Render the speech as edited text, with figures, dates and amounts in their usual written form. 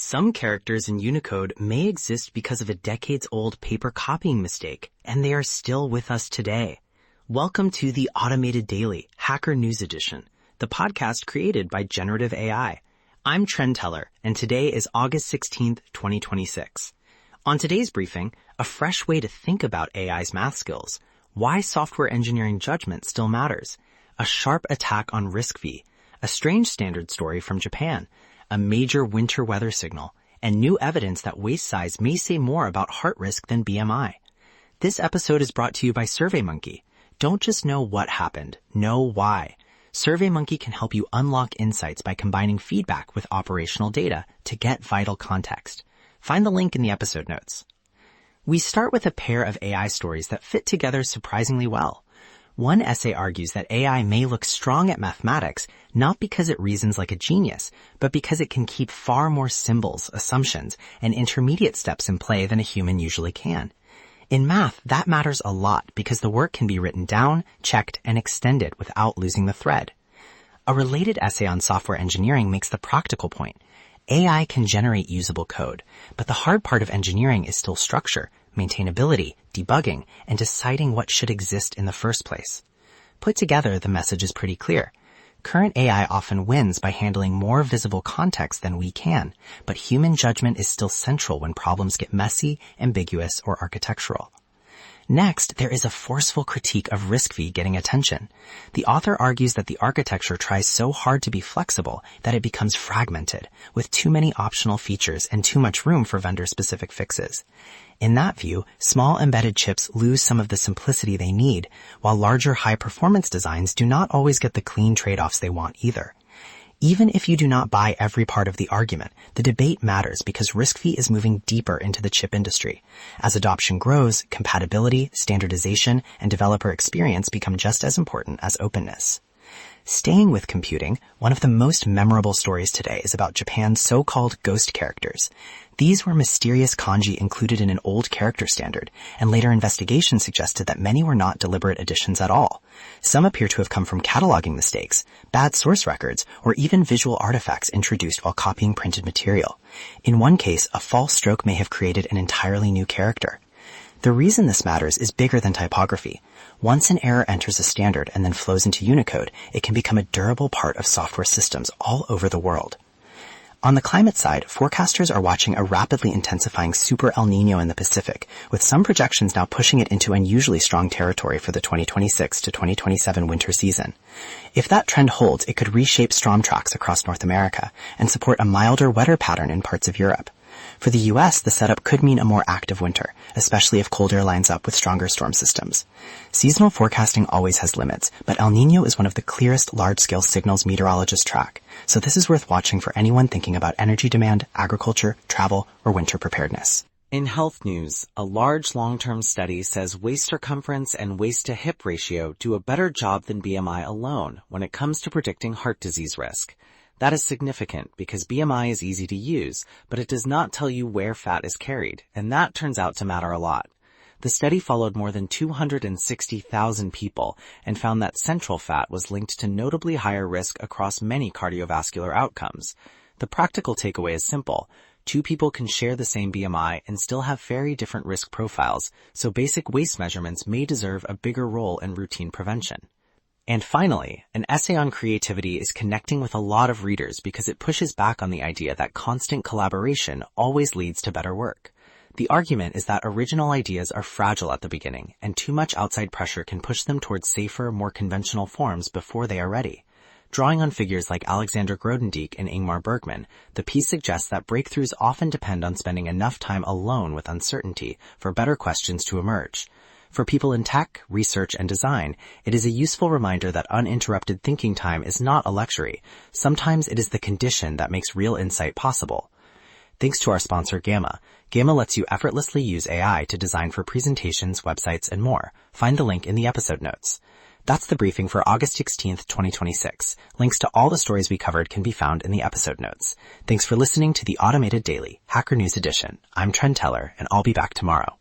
Some characters in Unicode may exist because of a decades-old paper copying mistake, and they are still with us today. Welcome to the Automated Daily, Hacker News Edition, the podcast created by generative AI. I'm Trend Teller, and today is August 16th, 2026. On today's briefing, a fresh way to think about AI's math skills, why software engineering judgment still matters, a sharp attack on RISC-V, a strange standard story from Japan, a major winter weather signal, and new evidence that waist size may say more about heart risk than BMI. This episode is brought to you by SurveyMonkey. Don't just know what happened, know why. SurveyMonkey can help you unlock insights by combining feedback with operational data to get vital context. Find the link in the episode notes. We start with a pair of AI stories that fit together surprisingly well. One essay argues that AI may look strong at mathematics not because it reasons like a genius, but because it can keep far more symbols, assumptions, and intermediate steps in play than a human usually can. In math, that matters a lot because the work can be written down, checked, and extended without losing the thread. A related essay on software engineering makes the practical point. AI can generate usable code, but the hard part of engineering is still structure, maintainability, debugging, and deciding what should exist in the first place. Put together, the message is pretty clear. Current AI often wins by handling more visible context than we can, but human judgment is still central when problems get messy, ambiguous, or architectural. Next, there is a forceful critique of RISC-V getting attention. The author argues that the architecture tries so hard to be flexible that it becomes fragmented, with too many optional features and too much room for vendor-specific fixes. In that view, small embedded chips lose some of the simplicity they need, while larger high-performance designs do not always get the clean trade-offs they want either. Even if you do not buy every part of the argument, the debate matters because RISC-V is moving deeper into the chip industry. As adoption grows, compatibility, standardization, and developer experience become just as important as openness. Staying with computing, one of the most memorable stories today is about Japan's so-called ghost characters. These were mysterious kanji included in an old character standard, and later investigation suggested that many were not deliberate additions at all. Some appear to have come from cataloging mistakes, bad source records, or even visual artifacts introduced while copying printed material. In one case, a false stroke may have created an entirely new character. The reason this matters is bigger than typography. Once an error enters a standard and then flows into Unicode, it can become a durable part of software systems all over the world. On the climate side, forecasters are watching a rapidly intensifying Super El Niño in the Pacific, with some projections now pushing it into unusually strong territory for the 2026 to 2027 winter season. If that trend holds, it could reshape storm tracks across North America and support a milder weather pattern in parts of Europe. For the U.S., the setup could mean a more active winter, especially if cold air lines up with stronger storm systems. Seasonal forecasting always has limits, but El Niño is one of the clearest large-scale signals meteorologists track, so this is worth watching for anyone thinking about energy demand, agriculture, travel, or winter preparedness. In health news, a large long-term study says waist circumference and waist-to-hip ratio do a better job than BMI alone when it comes to predicting heart disease risk. That is significant because BMI is easy to use, but it does not tell you where fat is carried, and that turns out to matter a lot. The study followed more than 260,000 people and found that central fat was linked to notably higher risk across many cardiovascular outcomes. The practical takeaway is simple. Two people can share the same BMI and still have very different risk profiles, so basic waist measurements may deserve a bigger role in routine prevention. And finally, an essay on creativity is connecting with a lot of readers because it pushes back on the idea that constant collaboration always leads to better work. The argument is that original ideas are fragile at the beginning, and too much outside pressure can push them towards safer, more conventional forms before they are ready. Drawing on figures like Alexander Grothendieck and Ingmar Bergman, the piece suggests that breakthroughs often depend on spending enough time alone with uncertainty for better questions to emerge. For people in tech, research, and design, it is a useful reminder that uninterrupted thinking time is not a luxury. Sometimes it is the condition that makes real insight possible. Thanks to our sponsor, Gamma. Gamma lets you effortlessly use AI to design for presentations, websites, and more. Find the link in the episode notes. That's the briefing for August 16th, 2026. Links to all the stories we covered can be found in the episode notes. Thanks for listening to the Automated Daily, Hacker News Edition. I'm Trend Teller, and I'll be back tomorrow.